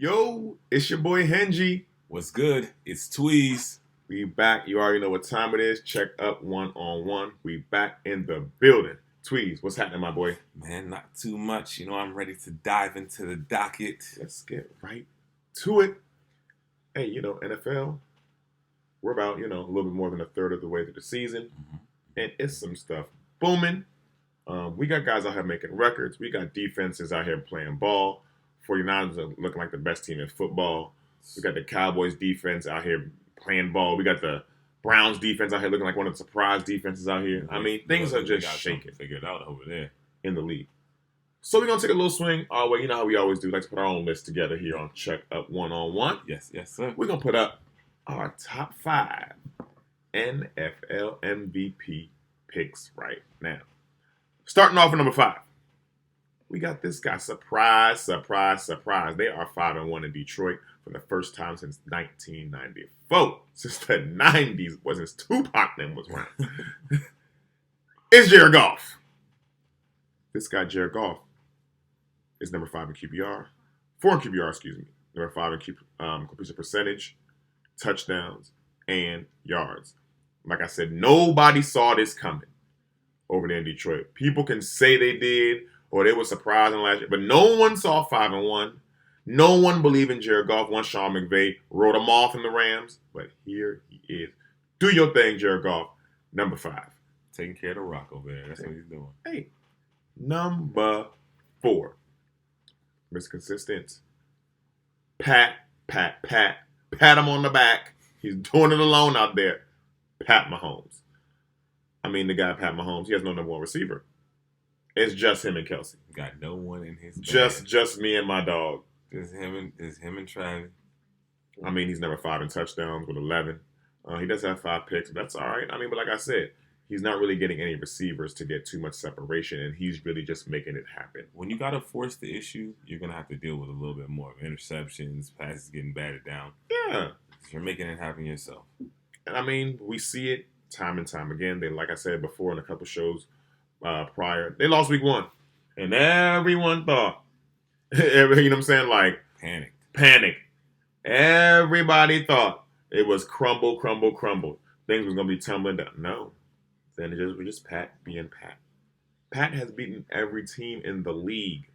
Yo, it's your boy Henji. What's good? It's Tweez. We back. You already know what time it is. Check up 1-on-1. We back in the building. Tweez, what's happening, my boy? Man, not too much. I'm ready to dive into the docket. Let's get right to it. Hey, NFL, we're about, a little bit more than a third of the way through the season. And it's some stuff booming. We got guys out here making records. We got defenses out here playing ball. 49ers are looking like the best team in football. We got the Cowboys defense out here playing ball. We got the Browns defense out here looking like one of the surprise defenses out here. I mean, things are just shaking. Figured out over there in the league. So we're going to take a little swing our way. You know how we always do. Let's put our own list together here on Check Up 1-on-1. Yes, sir. We're going to put up our top 5 NFL MVP picks right now. Starting off with number 5. We got this guy. Surprise, surprise, surprise. They are 5-1 in Detroit for the first time since 1994. Since the 90s, since Tupac then was around. It's Jared Goff. This guy, Jared Goff, is number 5 in QBR. 4 in QBR, excuse me. Number 5 in completion percentage, touchdowns, and yards. Like I said, nobody saw this coming over there in Detroit. People can say they did, or they were surprising last year, but no one saw 5-1. No one believed in Jared Goff. Once Sean McVay wrote him off in the Rams, but here he is. Do your thing, Jared Goff. Number 5. Taking care of the rock over there. That's what he's doing. Hey, number 4. Mr. Consistent. Pat him on the back. He's doing it alone out there. Pat Mahomes. I mean, the guy, Pat Mahomes, he has no number 1 receiver. It's just him and Kelsey. Got no one in his band. Just me and my dog. It's him and Travis. I mean, he's number 5 in touchdowns with 11. He does have 5 picks, but that's all right. I mean, but like I said, he's not really getting any receivers to get too much separation, and he's really just making it happen. When you got to force the issue, you're going to have to deal with a little bit more of interceptions, passes getting batted down. Yeah. You're making it happen yourself. And I mean, we see it time and time again. They, like I said before in a couple shows prior, they lost week 1. And everyone thought, you know what I'm saying? Like, panic. Everybody thought it was crumble. Things was going to be tumbling down. No. Then we're just Pat being Pat. Pat has beaten every team in the league.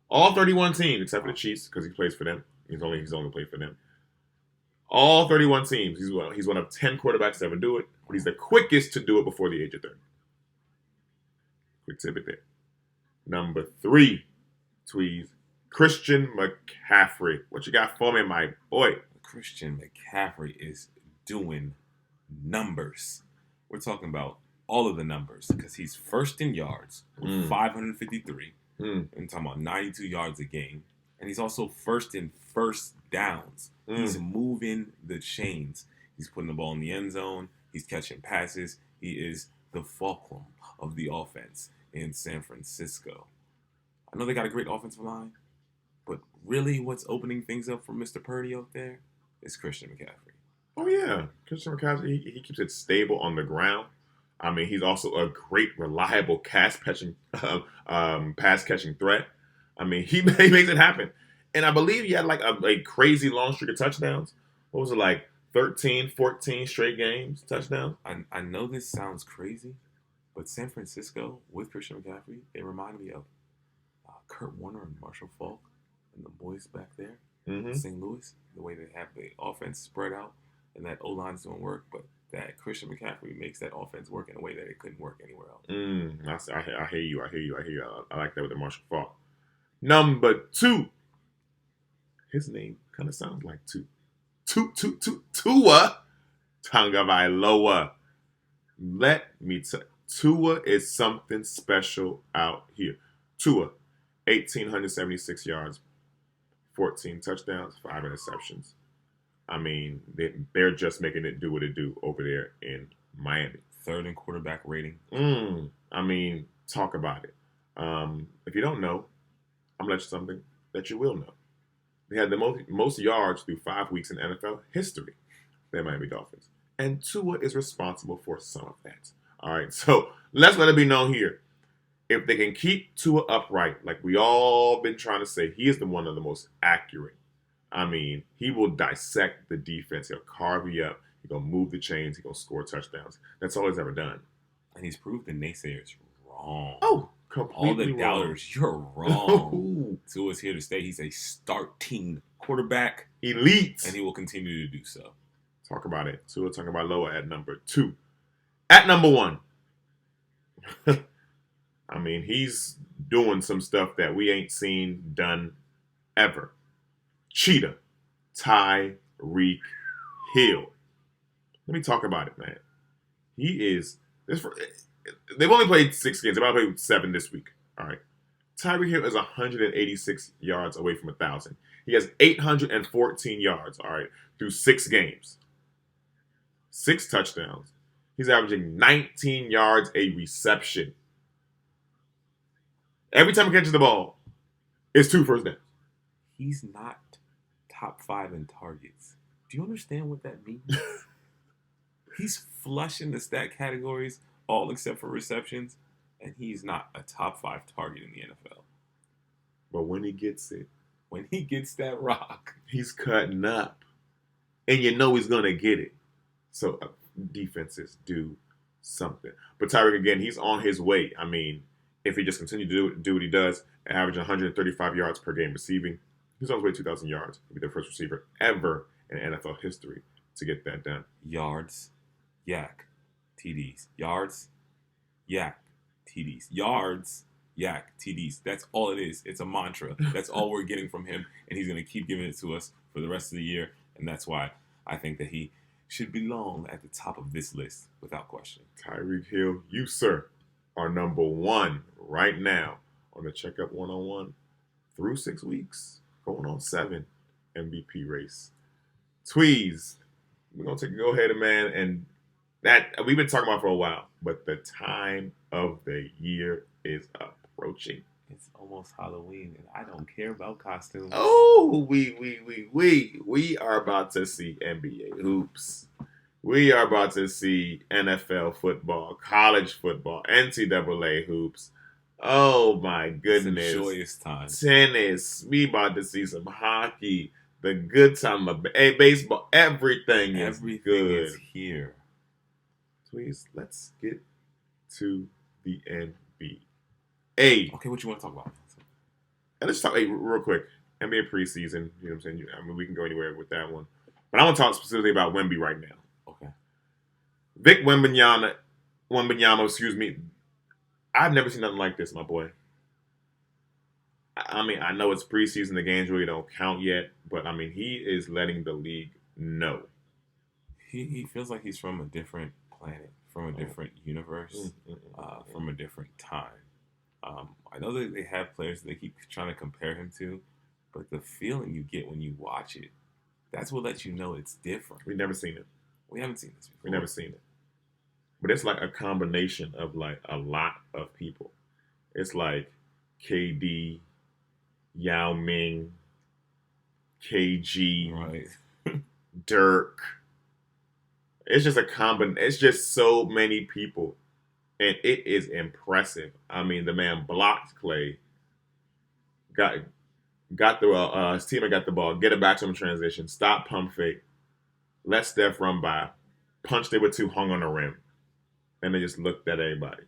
All 31 teams, except for the Chiefs, because he plays for them. He's only played for them. All 31 teams. He's one of 10 quarterbacks to ever do it, but he's the quickest to do it before the age of 30. Quick tidbit there. Number 3, Tweez. Christian McCaffrey. What you got for me, my boy? Christian McCaffrey is doing numbers. We're talking about all of the numbers because he's first in yards with 553. And talking about 92 yards a game. And he's also first in first downs. He's moving the chains. He's putting the ball in the end zone. He's catching passes. He is the fulcrum of the offense in San Francisco. I know they got a great offensive line, but really what's opening things up for Mr. Purdy out there is Christian McCaffrey. Oh, yeah. Christian McCaffrey, he keeps it stable on the ground. I mean, he's also a great, reliable pass-catching threat. I mean, he makes it happen. And I believe he had like a crazy long streak of touchdowns. What was it, like 13, 14 straight games, touchdowns? I know this sounds crazy, but San Francisco with Christian McCaffrey, they remind me of Kurt Warner and Marshall Faulk and the boys back there in St. Louis. The way they have the offense spread out and that O-line's doing work, but that Christian McCaffrey makes that offense work in a way that it couldn't work anywhere else. I hear you. I like that with the Marshall Faulk. Number 2. His name kind of sounds like Tua Tagovailoa. Let me tell you, Tua is something special out here. Tua, 1,876 yards, 14 touchdowns, 5 interceptions. I mean, they're just making it do what it do over there in Miami. 3rd in quarterback rating. I mean, talk about it. If you don't know, I'm going to let you something that you will know. They had the most yards through 5 weeks in NFL history, the Miami Dolphins. And Tua is responsible for some of that. All right, so let's let it be known here. If they can keep Tua upright, like we all been trying to say, he is one of the most accurate I mean, he will dissect the defense. He'll carve you up. He's going to move the chains. He's going to score touchdowns. That's all he's ever done. And he's proved the naysayers wrong. Oh, all the completely doubters, you're wrong. Tua's here to stay. He's a starting quarterback. Elite. And he will continue to do so. Talk about it. Tua talking about lower at number 2. At number 1. I mean, he's doing some stuff that we ain't seen done ever. Cheetah. Tyreek Hill. Let me talk about it, man. He is... They've only played 6 games. They're about to play 7 this week. All right. Tyreek Hill is 186 yards away from 1,000. He has 814 yards, all right, through 6 games. 6 touchdowns. He's averaging 19 yards a reception. Every time he catches the ball, it's 2 first downs. He's not top 5 in targets. Do you understand what that means? He's flushing the stat categories, all except for receptions, and he's not a top 5 target in the NFL. But when he gets it, when he gets that rock, he's cutting up. And you know he's going to get it. So defenses do something. But Tyreek, again, he's on his way. I mean, if he just continues to do what he does, averaging 135 yards per game receiving, he's on his way to 2,000 yards. He'll be the first receiver ever in NFL history to get that done. Yards, yak, TDs. Yards, yak, TDs. Yards, yak, TDs. That's all it is. It's a mantra. That's all we're getting from him, and he's going to keep giving it to us for the rest of the year, and that's why I think that he should belong at the top of this list without question. Tyreek Hill, you, sir, are number 1 right now on the Checkup 101 through 6 weeks, going on 7 MVP race. Tweez, we're going to take a go ahead, man, and that we've been talking about for a while, but the time of the year is approaching. It's almost Halloween, and I don't care about costumes. Oh, we are about to see NBA hoops. We are about to see NFL football, college football, NCAA hoops. Oh my goodness! It's a joyous time. Tennis. We about to see some hockey. The good time of baseball. Everything is good. Is here. Please, let's get to the NBA. Okay, what you want to talk about? And let's talk real quick. NBA preseason. You know what I'm saying? I mean, we can go anywhere with that one. But I want to talk specifically about Wemby right now. Okay. Vic Wembanyama, excuse me. I've never seen nothing like this, my boy. I mean, I know it's preseason. The games really don't count yet. But, I mean, he is letting the league know. He feels like he's from a different planet, from a different universe, from a different time. I know that they have players that they keep trying to compare him to, but the feeling you get when you watch it, that's what lets you know it's different. We've never seen it. We haven't seen this before. We've never seen it. But it's like a combination of like a lot of people. It's like KD, Yao Ming, KG, right. Dirk. It's just it's just so many people. And it is impressive. I mean, the man blocked Clay. Got the his teammate got the ball, get it back to him in transition, stop pump fake, let Steph run by, punched it with 2, hung on the rim. And they just looked at everybody.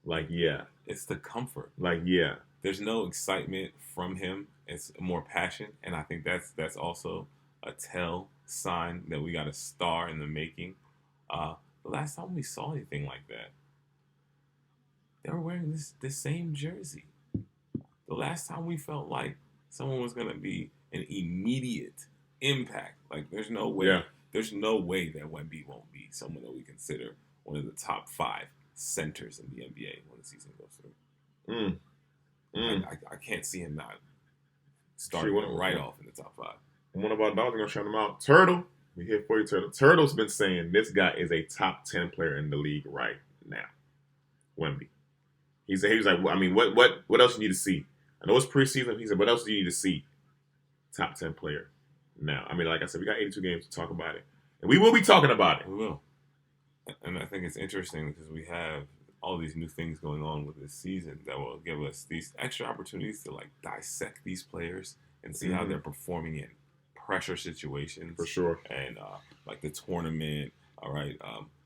Like, yeah. It's the comfort. Like, yeah. There's no excitement from him. It's more passion. And I think that's also a tell sign that we got a star in the making. The last time we saw anything like that, they were wearing this same jersey. The last time we felt like someone was going to be an immediate impact. Like, there's no way. Yeah. There's no way that Wemby won't be someone that we consider one of the top 5 centers in the NBA when the season goes through. I can't see him not starting right off in the top 5. One of our dogs are going to shout him out. Turtle. We here for you, Turtle. Turtle's been saying this guy is a top 10 player in the league right now. Wemby. He was like, I mean, what else you need to see? I know it's preseason. He said, what else do you need to see? Top 10 player now. I mean, like I said, we got 82 games to talk about it. And we will be talking about it. We will. And I think it's interesting because we have all these new things going on with this season that will give us these extra opportunities to like dissect these players and see how they're performing in pressure situations. For sure. And like the tournament, all right,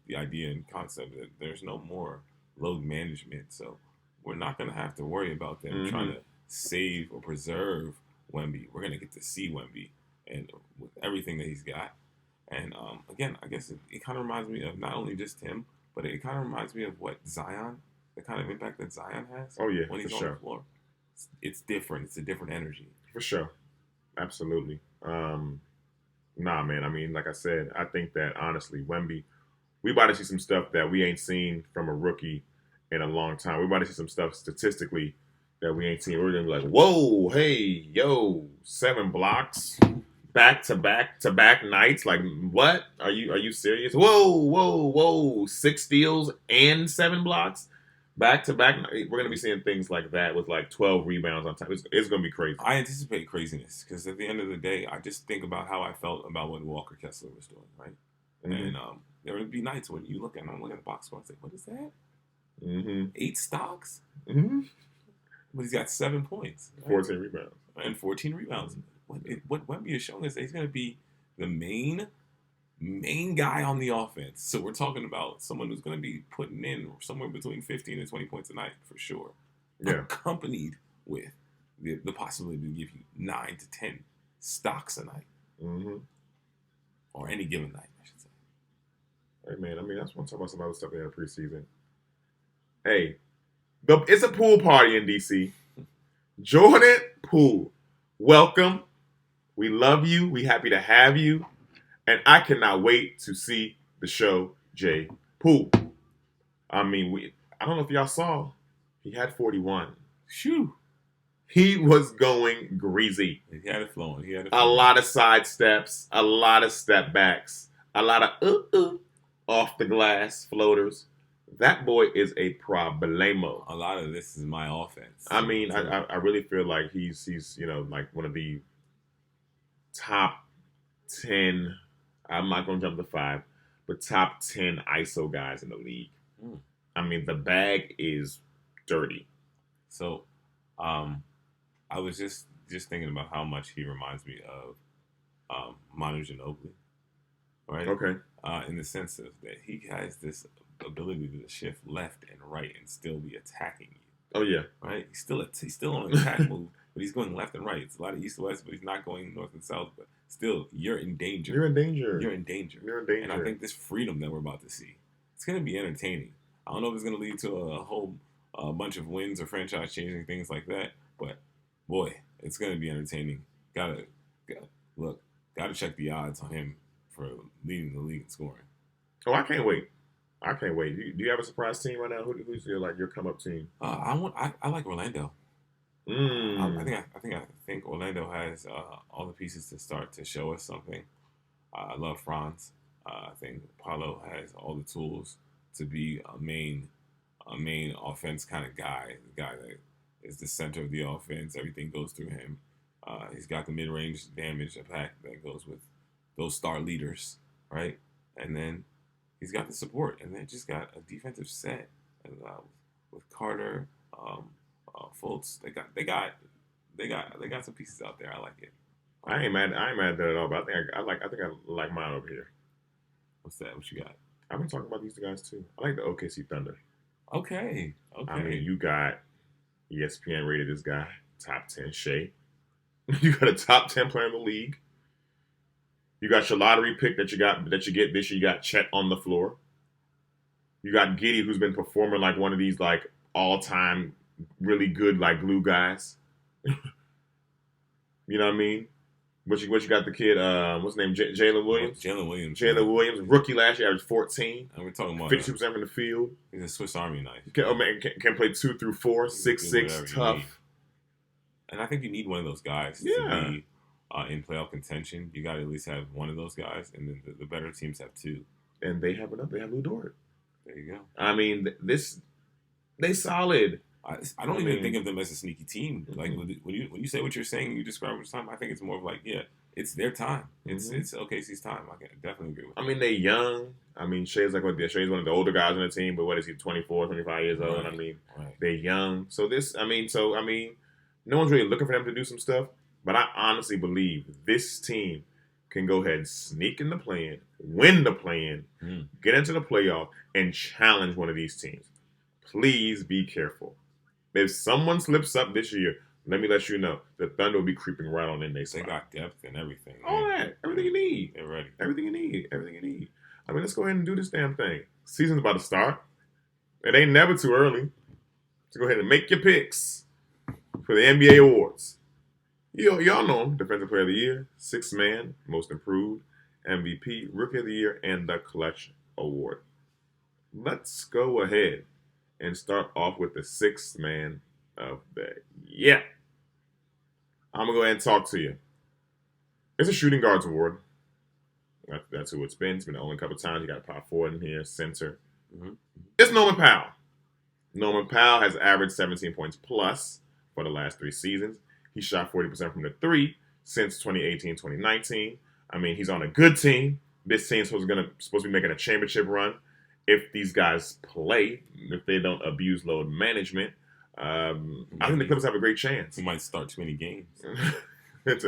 the idea and concept that there's no more load management. So we're not going to have to worry about them trying to save or preserve Wemby. We're going to get to see Wemby and with everything that he's got. And again, I guess it kind of reminds me of not only just him, but it kind of reminds me of what Zion, the kind of impact that Zion has. Oh, yeah, when he's on the floor. It's different. It's a different energy. For sure. Absolutely. Nah, man. I mean, like I said, I think that honestly, Wemby, we about to see some stuff that we ain't seen from a rookie in a long time. We about to see some stuff statistically that we ain't seen. We're gonna be like, whoa, hey, yo, 7 blocks, back to back nights. Like, what? Are you serious? Whoa, 6 steals and 7 blocks. Back to back, we're going to be seeing things like that with like 12 rebounds on time. It's going to be crazy. I anticipate craziness because at the end of the day, I just think about how I felt about what Walker Kessler was doing, right? And there would be nights when you look at him, look at the box score and say, what is that? 8 stocks? But he's got 7 points. Right? 14 rebounds. And 14 rebounds. What Wemby is showing us that he's going to be the main guy on the offense. So we're talking about someone who's going to be putting in somewhere between 15 and 20 points a night for sure. Yeah. Accompanied with the possibility to give you 9 to 10 stocks a night. Or any given night, I should say. Hey, man, I mean, I just want to talk about some other stuff in the preseason. Hey, it's a pool party in D.C. Jordan Poole, welcome. We love you. We happy to have you. And I cannot wait to see the show J. Poole. I mean, I don't know if y'all saw, he had 41. Shoo. He was going greasy. He had it flowing. A lot of side steps, a lot of step backs, a lot of off the glass floaters. That boy is a problemo. A lot of this is my offense. I mean, I really feel like he's like one of the top 10. I'm not going to jump to 5, but top 10 ISO guys in the league. I mean, the bag is dirty. So, I was just thinking about how much he reminds me of Manu Ginobili, right? Okay. In the sense of that he has this ability to shift left and right and still be attacking you. Oh yeah. Right. He's still on an attack move, but he's going left and right. It's a lot of east to west, but he's not going north and south. But still, you're in danger. You're in danger. And I think this freedom that we're about to see, it's going to be entertaining. I don't know if it's going to lead to a whole bunch of wins or franchise changing things like that, but boy, it's going to be entertaining. Gotta check the odds on him for leading the league in scoring. Oh, I can't wait. Do you have a surprise team right now? Who's your come up team? I like Orlando. I think Orlando has all the pieces to start to show us something. I love Franz. I think Paolo has all the tools to be a main offense kind of guy. The guy that is the center of the offense. Everything goes through him. He's got the mid-range damage attack that goes with those star leaders, right? And then he's got the support, and they just got a defensive set with Carter, Fultz. They got some pieces out there. I like it. I ain't mad at that at all. But I like mine over here. What's that? What you got? I've been talking about these guys too. I like the OKC Thunder. Okay. I mean, you got ESPN rated this guy top 10 Shea. You got a top 10 player in the league. You got your lottery pick that you get this year. You got Chet on the floor. You got Giddey, who's been performing like one of these like all-time really good like glue guys. You know what I mean? What you got the kid? What's his name? Jalen Williams. Jalen Williams, rookie last year, averaged 14. And we're talking about 52% from the field. He's a Swiss Army knife. Can play 2 through 4, 6'6", tough. And I think you need one of those guys to be in playoff contention. You got to at least have one of those guys, and then the better teams have 2. And they have enough. They have Lou Dort. There you go. I mean, they solid. I don't even think of them as a sneaky team. Like when you say what you're saying, you describe which time. I think it's more of like, it's their time. It's OKC's time. I can definitely agree with that. I mean, they're young. I mean, Shea's one of the older guys on the team, but what is he, 24, 25 years old? Right. I mean, they're young. So no one's really looking for them to do some stuff. But I honestly believe this team can go ahead and sneak in the play-in, win the play-in, get into the playoff, and challenge one of these teams. Please be careful. If someone slips up this year, let me let you know, the Thunder will be creeping right on in. They got depth and everything. All that. Everything you need. They're ready. Everything you need. Everything you need. I mean, let's go ahead and do this damn thing. Season's about to start. It ain't never too early. So go ahead and make your picks for the NBA awards. Y'all know him. Defensive Player of the Year, Sixth Man, Most Improved, MVP, Rookie of the Year, and the Clutch Award. Let's go ahead and start off with the Sixth Man of the Year. I'm going to go ahead and talk to you. It's a Shooting Guards Award. That's who it's been. It's been the only couple of times. You got a power forward in here, center. Mm-hmm. It's Norman Powell. Norman Powell has averaged 17 points plus for the last 3 seasons. He shot 40% from the 3 since 2018-2019. I mean, he's on a good team. This team's supposed to be making a championship run if these guys play, if they don't abuse load management. I think the Clippers have a great chance. He might start too many games. It's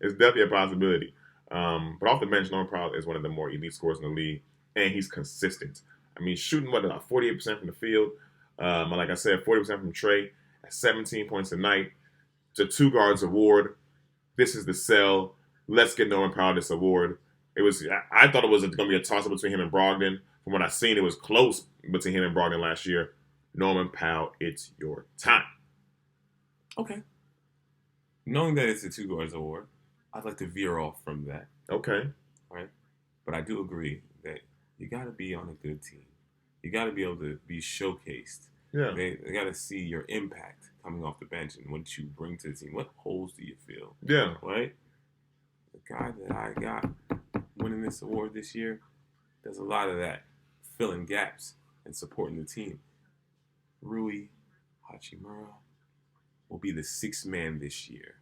definitely a possibility. But off the bench, Norman Powell is one of the more elite scorers in the league, and he's consistent. I mean, shooting, about 48% from the field. Like I said, 40% from Trey, at 17 points a night. It's a 2 Guards Award. This is the sell. Let's get Norman Powell this award. I thought it was going to be a toss-up between him and Brogdon. From what I've seen, it was close between him and Brogdon last year. Norman Powell, it's your time. Okay. Knowing that it's a 2 Guards Award, I'd like to veer off from that. Okay. Right? But I do agree that you got to be on a good team. You got to be able to be showcased. Yeah. They got to see your impact coming off the bench and what you bring to the team. What holes do you fill? Yeah. Right? The guy that I got winning this award this year does a lot of that, filling gaps and supporting the team. Rui Hachimura will be the 6th man this year.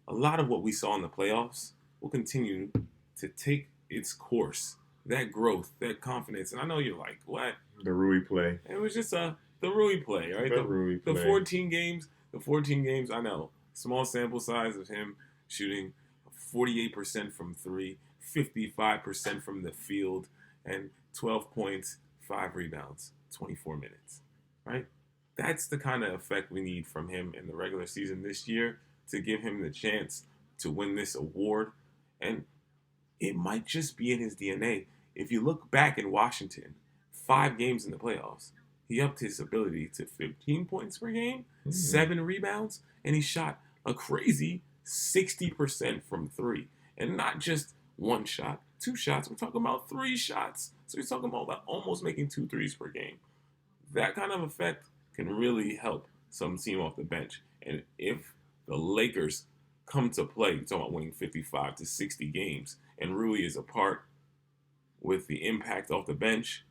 A lot of what we saw in the playoffs will continue to take its course. That growth, that confidence. And I know you're like, what? The Rui play. It was just the Rui play, right? Rui play. The 14 games, I know. Small sample size of him shooting 48% from 3, 55% from the field, and 12 points, 5 rebounds, 24 minutes, right? That's the kind of effect we need from him in the regular season this year to give him the chance to win this award. And it might just be in his DNA. If you look back in Washington, 5 games in the playoffs, he upped his ability to 15 points per game, 7 rebounds, and he shot a crazy 60% from 3. And not just 1 shot, 2 shots. We're talking about 3 shots. So you're talking about almost making 2 threes per game. That kind of effect can really help some team off the bench. And if the Lakers come to play, you're talking about winning 55 to 60 games, and Rui is a part with the impact off the bench,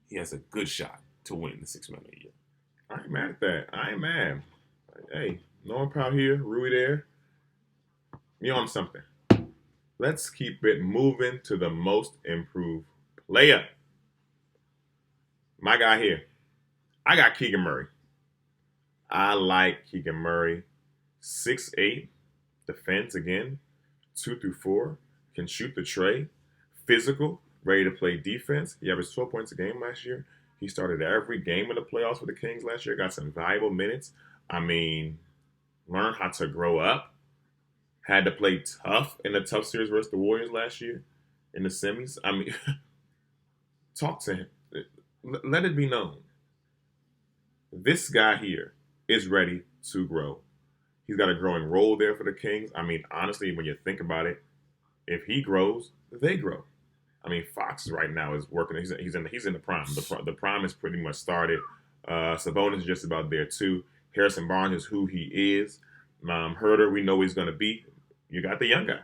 he has a good shot to win the 6th man of the year. I ain't mad at that. I ain't mad. Hey, Norman Powell here, Rui there. You on something. Let's keep it moving to the most improved player. My guy here. I got Keegan Murray. I like Keegan Murray. 6'8", defense again, 2 through 4, can shoot the tray, physical, ready to play defense. He averaged 12 points a game last year. He started every game in the playoffs for the Kings last year, got some valuable minutes. I mean, learned how to grow up. Had to play tough in a tough series versus the Warriors last year in the semis. I mean, talk to him. Let it be known. This guy here is ready to grow. He's got a growing role there for the Kings. I mean, honestly, when you think about it, if he grows, they grow. I mean, Fox right now is working. He's in the prime. The prime is pretty much started. Sabonis is just about there too. Harrison Barnes is who he is. Herder, we know he's going to be. You got the young guy,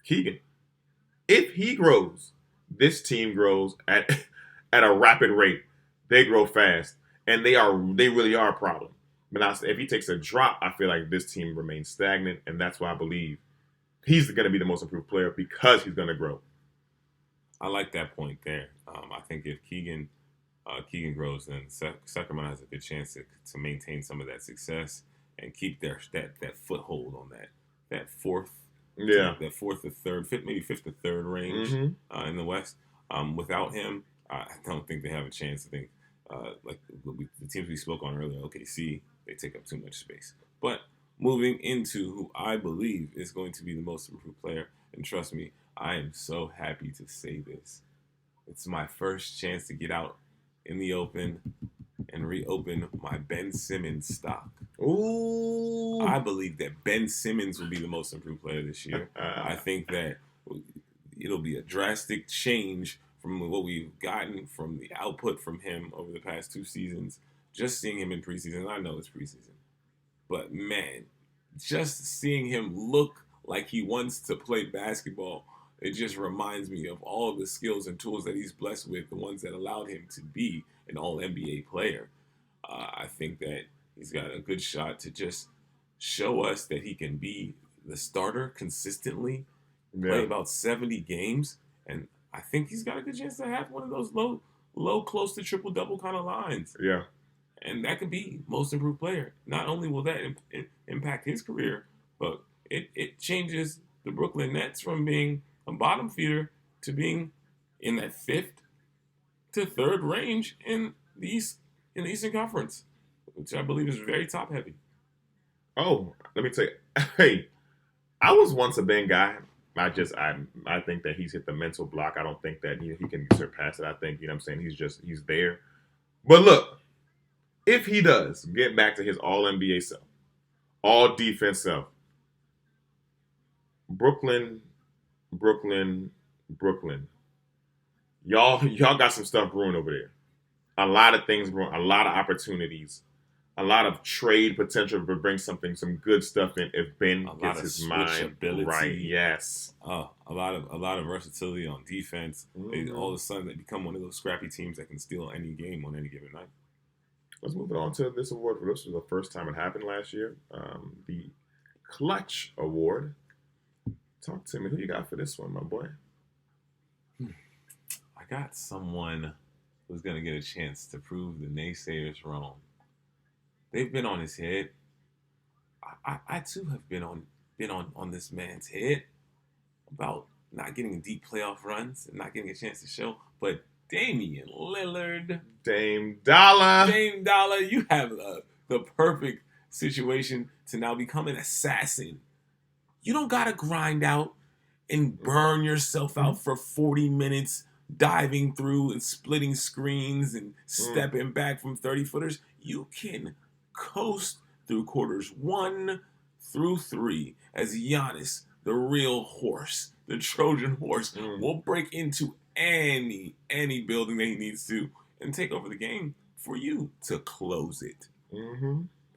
Keegan. If he grows, this team grows at a rapid rate. They grow fast, and they really are a problem. But if he takes a drop, I feel like this team remains stagnant, and that's why I believe he's going to be the most improved player because he's going to grow. I like that point there. I think if Keegan grows, then Sacramento has a good chance to maintain some of that success and keep that foothold on that 4th Yeah. That fourth or third, fifth or third range in the West. Without him, I don't think they have a chance. I think like the teams we spoke on earlier, OKC, they take up too much space. But moving into who I believe is going to be the most improved player, and trust me, I am so happy to say this. It's my first chance to get out in the open and reopen my Ben Simmons stock. Ooh. I believe that Ben Simmons will be the most improved player this year. I think that it'll be a drastic change from what we've gotten from the output from him over the past 2 seasons. Just seeing him in preseason, I know it's preseason, but man, just seeing him look like he wants to play basketball, it just reminds me of all the skills and tools that he's blessed with, the ones that allowed him to be an all-NBA player. I think that he's got a good shot to just show us that he can be the starter consistently, play about 70 games, and I think he's got a good chance to have one of those low, close to triple-double kind of lines. Yeah. And that could be most improved player. Not only will that impact his career, but it changes the Brooklyn Nets from being a bottom feeder to being in that 5th to 3rd range in the Eastern Conference, which I believe is very top heavy. Oh, let me tell you. Hey, I was once a Ben guy. I think that he's hit the mental block. I don't think that he can surpass it. I think, he's there. But look, if he does get back to his all NBA self, all defense self, Brooklyn. Y'all got some stuff brewing over there. A lot of things brewing, a lot of opportunities, a lot of trade potential to bring some good stuff in if Ben gets his mind right. Yes. A lot of versatility on defense. They, all of a sudden they become one of those scrappy teams that can steal any game on any given night. Let's move on to this award. This was the first time it happened last year. The Clutch Award. Talk to me. Who you got for this one, my boy? I got someone who's going to get a chance to prove the naysayers wrong. They've been on his head. I too have been on this man's head about not getting deep playoff runs and not getting a chance to show. But Damian Lillard, Dame Dollar, you have the perfect situation to now become an assassin. You don't gotta grind out and burn yourself out for 40 minutes diving through and splitting screens and stepping back from 30-footers. You can coast through quarters 1 through 3 as Giannis, the real horse, the Trojan horse, will break into any building that he needs to and take over the game for you to close it.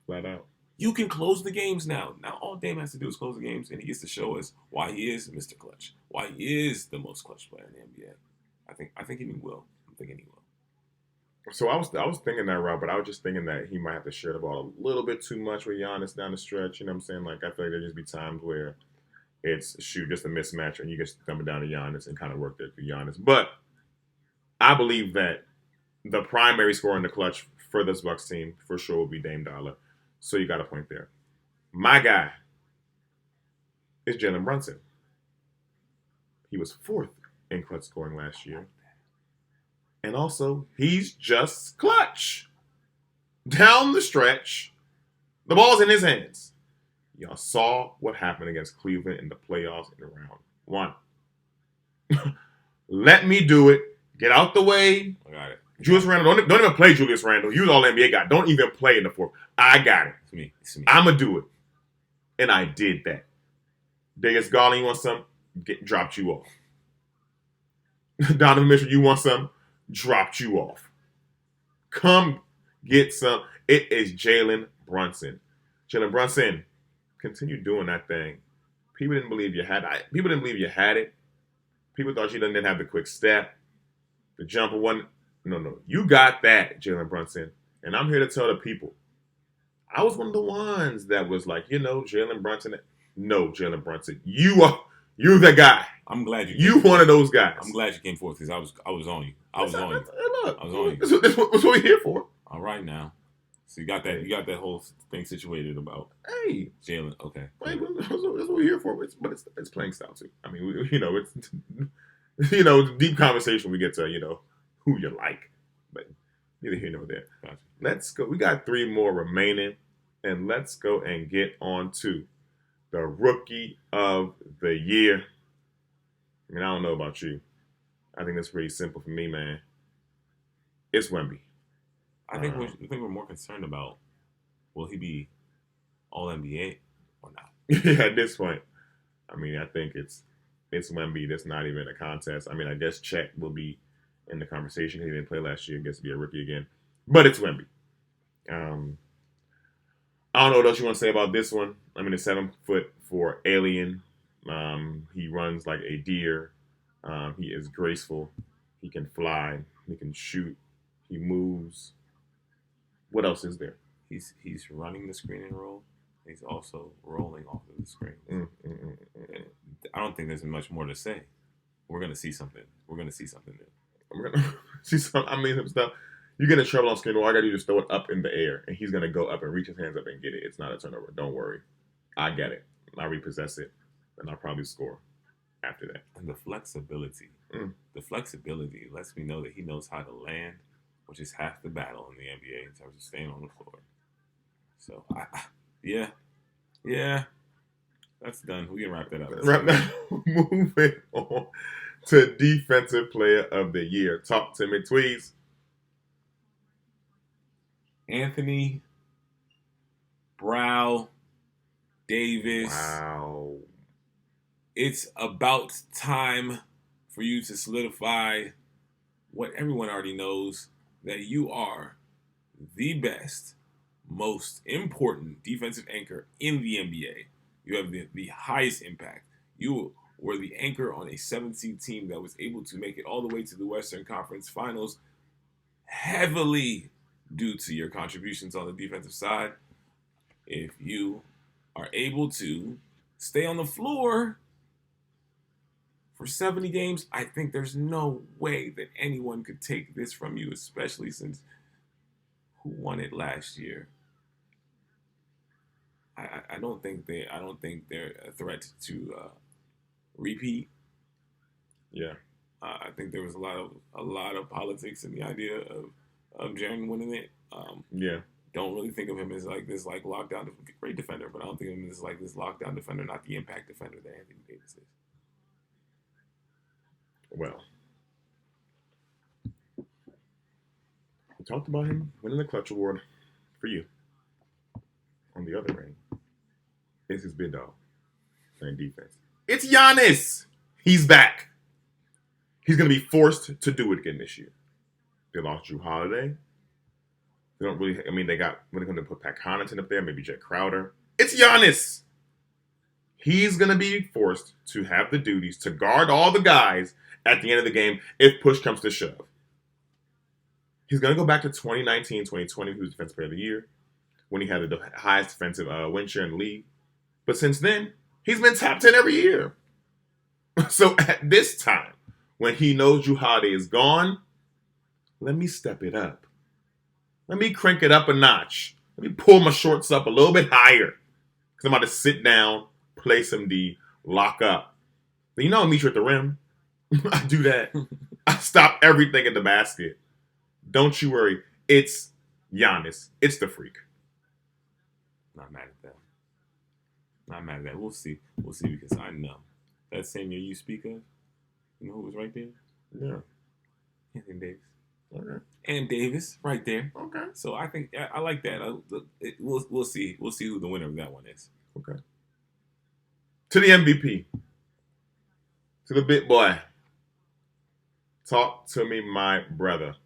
Flat out. You can close the games now. Now all Dame has to do is close the games, and he gets to show us why he is Mr. Clutch, why he is the most clutch player in the NBA. I think he will. I'm thinking he will. So I was thinking that route, but I was just thinking that he might have to share the ball a little bit too much with Giannis down the stretch. You know what I'm saying? Like, I feel like there'll just be times where it's just a mismatch, and you just dump it down to Giannis and kind of work that through Giannis. But I believe that the primary scorer in the clutch for this Bucks team for sure will be Dame Dollar. So you got a point there. My guy is Jalen Brunson. He was 4th in clutch scoring last year. And also, he's just clutch. Down the stretch, the ball's in his hands. Y'all saw what happened against Cleveland in the playoffs in round 1. Let me do it. Get out the way. I got it. Julius Randle, don't even play Julius Randle. You was all NBA guy. Don't even play in the 4th. I got it. It's me. I'm going to do it. And I did that. Darius Garland, you want some? Dropped you off. Donovan Mitchell, you want some? Dropped you off. Come get some. It is Jalen Brunson. Jalen Brunson, continue doing that thing. People didn't believe you had it. People didn't believe you had it. People thought you didn't have the quick step. The jumper one. No. You got that, Jalen Brunson. And I'm here to tell the people. I was one of the ones that was like, Jalen Brunson. No, Jalen Brunson. You're the guy. I'm glad you one of those guys. I'm glad you came forth because I was on you. I was on you. Look, I was on you. That's what we're here for. All right now. So you got that whole thing situated about Hey, Jalen. Okay, that's what we're here for. But it's playing style too. I mean, it's deep conversation. We get to who you like, but neither here nor there. gotcha. Let's go. We got 3 more remaining, and let's go and get on to the rookie of the year. I mean, I don't know about you. I think that's pretty simple for me, man. It's Wemby. I think we're more concerned about will he be All NBA or not. Yeah, at this point, I mean, I think it's Wemby. That's not even a contest. I mean, I guess Chet will be in the conversation. He didn't play last year. Gets to be a rookie again, but it's Wemby. I don't know what else you want to say about this one. I mean, a 7'4" alien. He runs like a deer. He is graceful. He can fly. He can shoot. He moves. What else is there? He's running the screen and roll. He's also rolling off of the screen. I don't think there's much more to say. We're gonna see something. We're gonna see something new. We're gonna see some. I mean, some stuff. You get in trouble on screen. All I gotta do is throw it up in the air, and he's gonna go up and reach his hands up and get it. It's not a turnover. Don't worry. I get it. I repossess it, and I'll probably score after that. And the flexibility. The flexibility lets me know that he knows how to land, which is half the battle in the NBA in terms of staying on the floor. So, yeah, that's done. We can wrap that up. Moving on to Defensive Player of the Year. Talk to me, Tweez. Anthony, Brow, Davis. Wow. It's about time for you to solidify what everyone already knows, that you are the best, most important defensive anchor in the NBA. You have the highest impact. You were the anchor on a 7-seed team that was able to make it all the way to the Western Conference Finals heavily due to your contributions on the defensive side. If you are able to stay on the floor for 70 games, I think there's no way that anyone could take this from you, especially since who won it last year? I don't think they're a threat to repeat. Yeah. I think there was a lot of politics in the idea of Jaren winning it. Yeah. Don't really think of him as like this lockdown great defender, but I don't think of him as like this lockdown defender, not the impact defender that Anthony Davis is. Well, we talked about him winning the Clutch Award for you. On the other end, it's his big dog playing defense. It's Giannis. He's back. He's going to be forced to do it again this year. They lost Drew Holiday. They don't really. I mean, they got. When they're going to put Pat Connaughton up there, maybe Jet Crowder. It's Giannis. He's going to be forced to have the duties to guard all the guys at the end of the game if push comes to shove. He's going to go back to 2019, 2020, who's Defensive Player of the Year, when he had the highest defensive win share in the league. But since then, he's been top 10 every year. So at this time, when he knows Drew Holiday is gone, let me step it up. Let me crank it up a notch. Let me pull my shorts up a little bit higher. Because I'm about to sit down, play some D, lock up. But I'll meet you at the rim. I do that. I stop everything in the basket. Don't you worry. It's Giannis. It's the freak. Not mad at that. Not mad at that. We'll see. We'll see, because I know that same year you speak of, you know who was right there? Yeah. Anthony Davis. Okay. And Davis, right there. Okay. So I think I like that. We'll see. We'll see who the winner of that one is. Okay. To the MVP. To the big boy. Talk to me, my brother.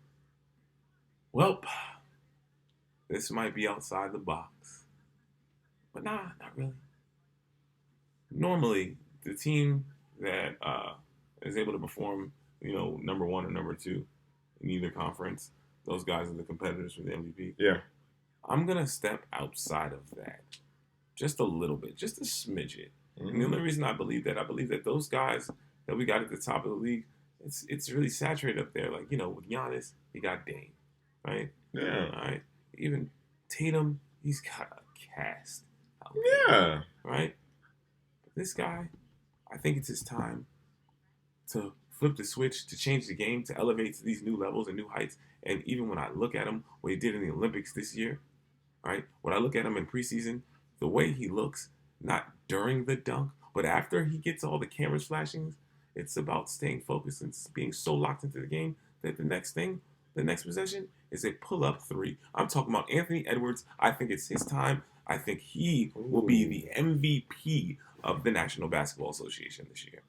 Well, this might be outside the box. But nah, not really. Normally, the team that is able to perform, number one or number two in either conference, those guys are the competitors for the MVP. Yeah. I'm going to step outside of that just a little bit, just a smidget. Mm-hmm. And the only reason I believe that those guys that we got at the top of the league, it's really saturated up there. Like, with Giannis, he got Dame, right? Yeah. All right. Even Tatum, he's got a cast out Yeah. there, right? But this guy, I think it's his time to flip the switch, to change the game, to elevate to these new levels and new heights. And even when I look at him, what he did in the Olympics this year, right? When I look at him in preseason, the way he looks, not during the dunk, but after he gets all the cameras flashing, it's about staying focused and being so locked into the game that the next possession, is a pull-up three. I'm talking about Anthony Edwards. I think it's his time. I think he will be the MVP of the National Basketball Association this year.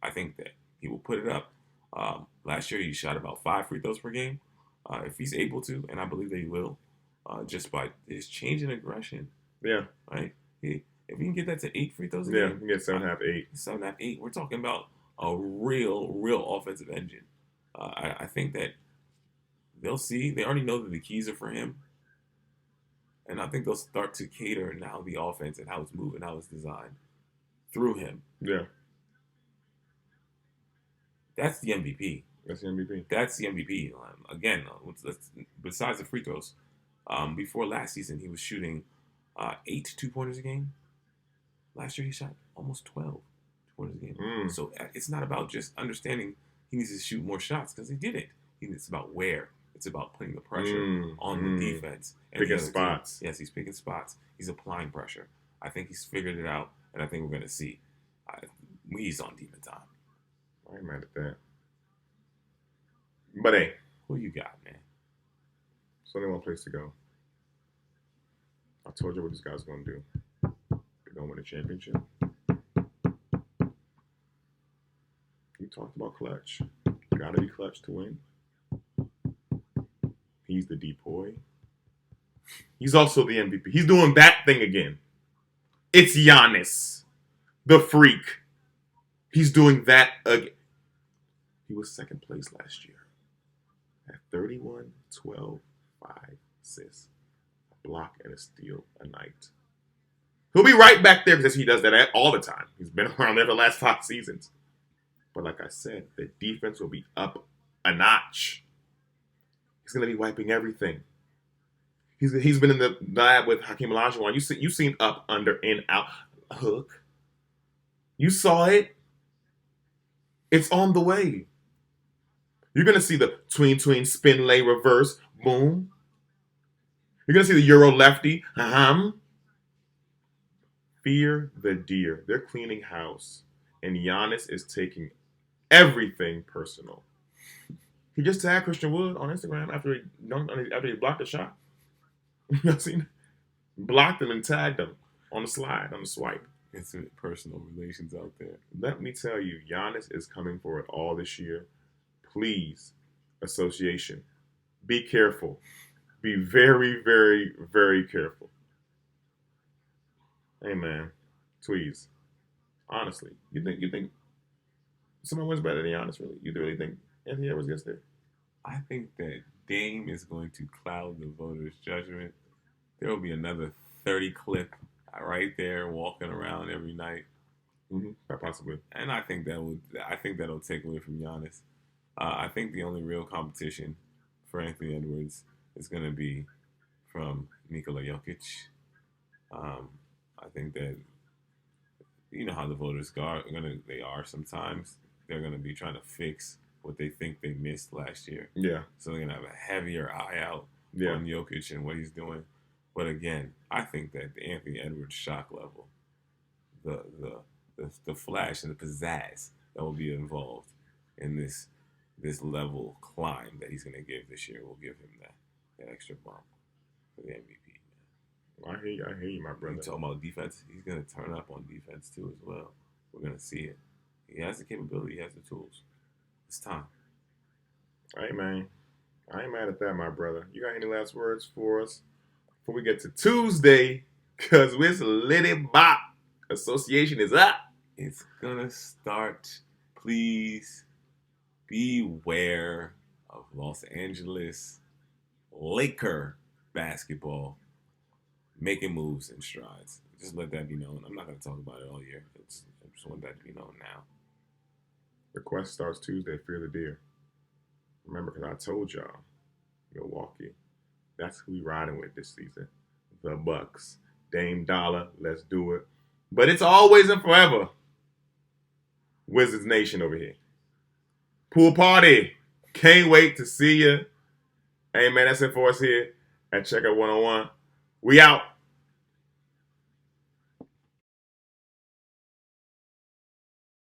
I think that he will put it up. Last year, he shot about 5 free throws per game. If he's able to, and I believe that he will, just by his change in aggression. Yeah. Right? If he can get that to 8 free throws a game. game. Yeah, he gets 7.5, 8. 7.5, 8. We're talking about a real offensive engine. I think that they'll see. They already know that the keys are for him. And I think they'll start to cater now the offense and how it's moving, how it's designed through him. Yeah. That's the MVP. That's the MVP. That's the MVP. Again, besides the free throws, before last season, he was shooting 8 2-pointers a game. Last year, he shot almost 12 2-pointers a game. So it's not about just understanding he needs to shoot more shots because he didn't. It's about where. It's about putting the pressure on the defense. And picking spots. Yes, he's picking spots. He's applying pressure. I think he's figured it out, and I think we're going to see. He's on demon time. I ain't mad at that. But hey. Who you got, man? There's only one place to go. I told you what this guy's going to do. They're going to win a championship. You talked about clutch. You got to be clutch to win. He's the depoy. He's also the MVP. He's doing that thing again. It's Giannis, the freak. He's doing that again. He was second place last year at 31, 12, 5 assists, a block, and a steal a night. He'll be right back there because he does that all the time. He's been around there for the last 5 seasons. But like I said, the defense will be up a notch. He's going to be wiping everything. He's been in the lab with Hakeem Olajuwon. You seen up, under, in, out, hook. You saw it. It's on the way. You're going to see the tween, spin, lay, reverse, boom. You're going to see the Euro lefty. Fear the deer. They're cleaning house. And Giannis is taking everything personal. He just tagged Christian Wood on Instagram after he blocked the shot. You know what I'm saying? Blocked him and tagged him on the slide, on the swipe. It's personal relations out there. Let me tell you, Giannis is coming for it all this year. Please, association, be careful. Be very, very, very careful. Hey, man, please. Honestly, you think someone wins better than Giannis, really? You really think Anthony Edwards gets there? I think that Dame is going to cloud the voters' judgment. There will be another 30 clip right there walking around every night. Quite possibly. And I think that'll take away from Giannis. I think the only real competition for Anthony Edwards is going to be from Nikola Jokic. I think that you know how the voters they are sometimes. They're going to be trying to fix what they think they missed last year. Yeah. So they're going to have a heavier eye out on Jokic and what he's doing. But again, I think that the Anthony Edwards shock level, the flash and the pizzazz that will be involved in this level climb that he's going to give this year will give him that extra bump for the MVP. I hear you, my brother. You're talking about defense. He's going to turn up on defense too as well. We're going to see it. He has the capability. He has the tools. It's time. Hey, man. I ain't mad at that, my brother. You got any last words for us before we get to Tuesday? Because it's Liddy Bop. Association is up. It's going to start. Please beware of Los Angeles Laker basketball making moves in strides. Just let that be known. I'm not going to talk about it all year. I just want that to be known now. The quest starts Tuesday. Fear the deer. Remember, because I told y'all, Milwaukee, That's who we riding with this season. The Bucks. Dame Dollar, let's do it. But it's always and forever Wizards Nation over here. Pool party. Can't wait to see you. Hey, man, that's it for us here at Checkout 101. We out.